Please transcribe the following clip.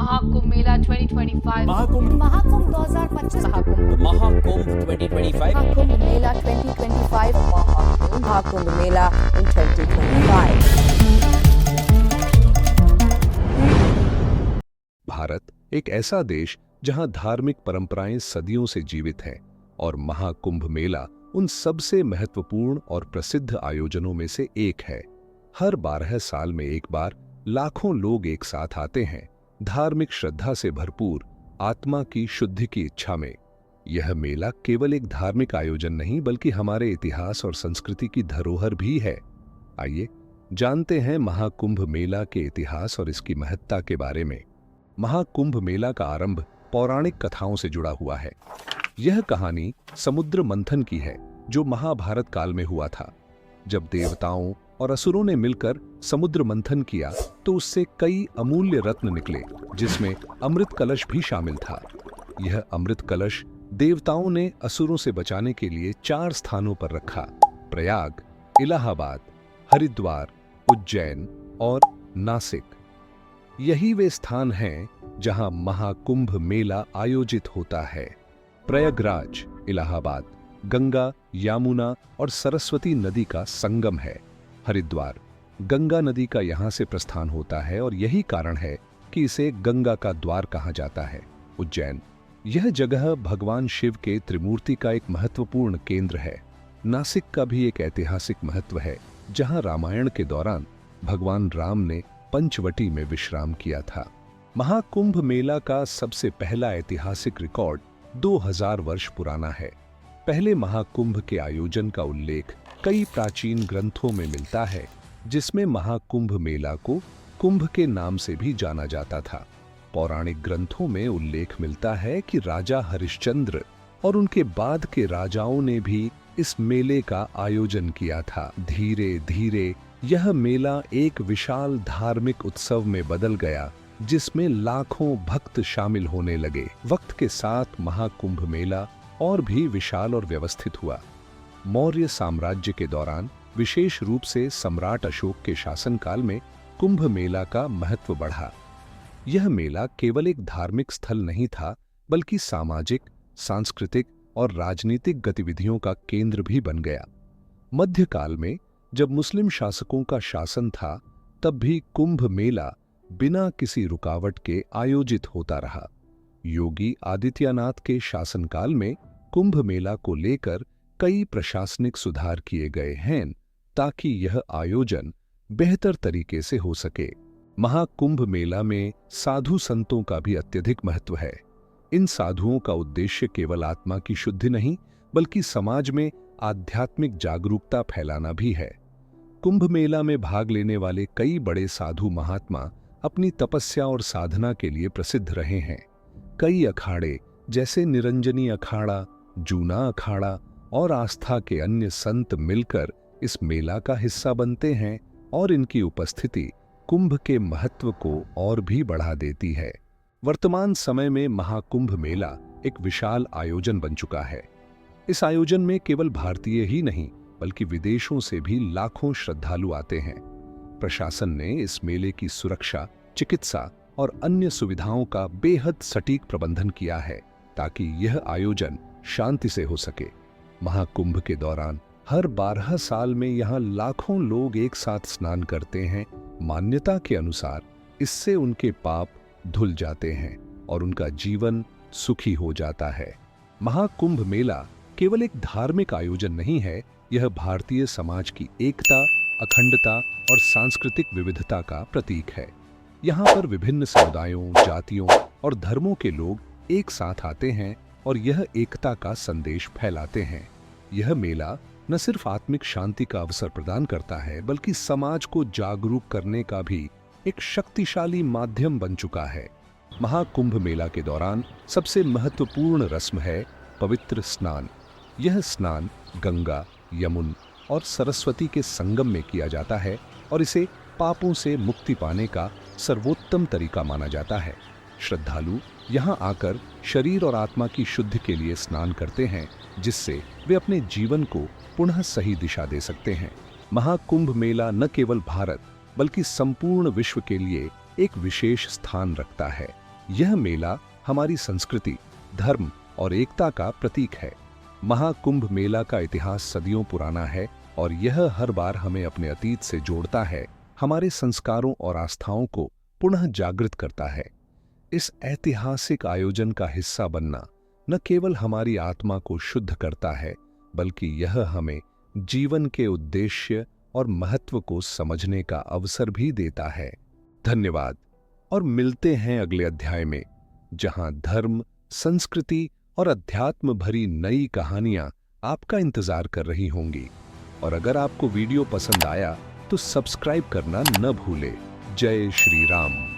महाकुंभ मेला 2025 महाकुंभ 2025 महाकुंभ 2025 महाकुंभ मेला 2025 महाकुंभ मेला in 2025। Bharat एक ऐसा देश जहां धार्मिक परंपराएं सदियों से जीवित हैं और महाकुंभ मेला उन सबसे महत्वपूर्ण और प्रसिद्ध आयोजनों में से एक है। हर 12 साल में एक बार लाखों लोग एक साथ आते हैं, धार्मिक श्रद्धा से भरपूर, आत्मा की शुद्धि की इच्छा में। यह मेला केवल एक धार्मिक आयोजन नहीं बल्कि हमारे इतिहास और संस्कृति की धरोहर भी है। आइए जानते हैं महाकुंभ मेला के इतिहास और इसकी महत्ता के बारे में। महाकुंभ मेला का आरंभ पौराणिक कथाओं से जुड़ा हुआ है। यह कहानी समुद्र मंथन की है जो महाभारत काल में हुआ था। जब देवताओं और असुरों ने मिलकर समुद्र मंथन किया तो उससे कई अमूल्य रत्न निकले, जिसमें अमृत कलश भी शामिल था। यह अमृत कलश देवताओं ने असुरों से बचाने के लिए 4 स्थानों पर रखा: प्रयाग, इलाहाबाद, हरिद्वार, उज्जैन और नासिक। यही वे स्थान हैं जहां महाकुंभ मेला आयोजित होता है। प्रयागराज, इलाहाबाद, गंगा, यमुना और सरस्वती नदी का संगम है। हरिद्वार, गंगा नदी का यहां से प्रस्थान होता है और यही कारण है कि इसे गंगा का द्वार कहा जाता है। उज्जैन, यह जगह भगवान शिव के त्रिमूर्ति का एक महत्वपूर्ण केंद्र है। नासिक का भी एक ऐतिहासिक महत्व है, जहां रामायण के दौरान भगवान राम ने पंचवटी में विश्राम किया था। महाकुंभ मेला का सबसे पहला ऐतिहासिक रिकॉर्ड 2000 वर्ष पुराना है। पहले महाकुंभ के आयोजन का उल्लेख कई प्राचीन ग्रंथों में मिलता है, जिसमें महाकुंभ मेला को कुंभ के नाम से भी जाना जाता था। पौराणिक ग्रंथों में उल्लेख मिलता है कि राजा हरिश्चंद्र और उनके बाद के राजाओं ने भी इस मेले का आयोजन किया था। धीरे धीरे यह मेला एक विशाल धार्मिक उत्सव में बदल गया, जिसमें लाखों भक्त शामिल होने लगे। वक्त के साथ महाकुंभ मेला और भी विशाल और व्यवस्थित हुआ। मौर्य साम्राज्य के दौरान, विशेष रूप से सम्राट अशोक के शासनकाल में, कुंभ मेला का महत्व बढ़ा। यह मेला केवल एक धार्मिक स्थल नहीं था, बल्कि सामाजिक, सांस्कृतिक और राजनीतिक गतिविधियों का केंद्र भी बन गया। मध्यकाल में जब मुस्लिम शासकों का शासन था, तब भी कुंभ मेला बिना किसी रुकावट के आयोजित होता रहा। योगी आदित्यनाथ के शासनकाल में कुंभ मेला को लेकर कई प्रशासनिक सुधार किए गए हैं ताकि यह आयोजन बेहतर तरीके से हो सके। महाकुंभ मेला में साधु संतों का भी अत्यधिक महत्व है। इन साधुओं का उद्देश्य केवल आत्मा की शुद्धि नहीं, बल्कि समाज में आध्यात्मिक जागरूकता फैलाना भी है। कुंभ मेला में भाग लेने वाले कई बड़े साधु महात्मा अपनी तपस्या और साधना के लिए प्रसिद्ध रहे हैं। कई अखाड़े जैसे निरंजनी अखाड़ा, जूना अखाड़ा और आस्था के अन्य संत मिलकर इस मेला का हिस्सा बनते हैं और इनकी उपस्थिति कुंभ के महत्व को और भी बढ़ा देती है। वर्तमान समय में महाकुंभ मेला एक विशाल आयोजन बन चुका है। इस आयोजन में केवल भारतीय ही नहीं बल्कि विदेशों से भी लाखों श्रद्धालु आते हैं। प्रशासन ने इस मेले की सुरक्षा, चिकित्सा और अन्य सुविधाओं का बेहद सटीक प्रबंधन किया है ताकि यह आयोजन शांति से हो सके। महाकुंभ के दौरान हर 12 साल में यहाँ लाखों लोग एक साथ स्नान करते हैं। मान्यता के अनुसार इससे उनके पाप धुल जाते हैं और उनका जीवन सुखी हो जाता है। महाकुंभ मेला केवल एक धार्मिक आयोजन नहीं है, यह भारतीय समाज की एकता, अखंडता और सांस्कृतिक विविधता का प्रतीक है। यहाँ पर विभिन्न समुदायों, जातियों और धर्मों के लोग एक साथ आते हैं और यह एकता का संदेश फैलाते हैं। यह मेला न सिर्फ आत्मिक शांति का अवसर प्रदान करता है, बल्कि समाज को जागरूक करने का भी एक शक्तिशाली माध्यम बन चुका है। महाकुंभ मेला के दौरान सबसे महत्वपूर्ण रस्म है पवित्र स्नान। यह स्नान गंगा, यमुना और सरस्वती के संगम में किया जाता है और इसे पापों से मुक्ति पाने का सर्वोत्तम तरीका माना जाता है। श्रद्धालु यहाँ आकर शरीर और आत्मा की शुद्धि के लिए स्नान करते हैं, जिससे वे अपने जीवन को पुनः सही दिशा दे सकते हैं। महाकुंभ मेला न केवल भारत बल्कि संपूर्ण विश्व के लिए एक विशेष स्थान रखता है। यह मेला हमारी संस्कृति, धर्म और एकता का प्रतीक है। महाकुंभ मेला का इतिहास सदियों पुराना है और यह हर बार हमें अपने अतीत से जोड़ता है, हमारे संस्कारों और आस्थाओं को पुनः जागृत करता है। इस ऐतिहासिक आयोजन का हिस्सा बनना न केवल हमारी आत्मा को शुद्ध करता है, बल्कि यह हमें जीवन के उद्देश्य और महत्व को समझने का अवसर भी देता है। धन्यवाद और मिलते हैं अगले अध्याय में, जहां धर्म, संस्कृति और अध्यात्म भरी नई कहानियां आपका इंतजार कर रही होंगी। और अगर आपको वीडियो पसंद आया तो सब्सक्राइब करना न भूले। जय श्री राम।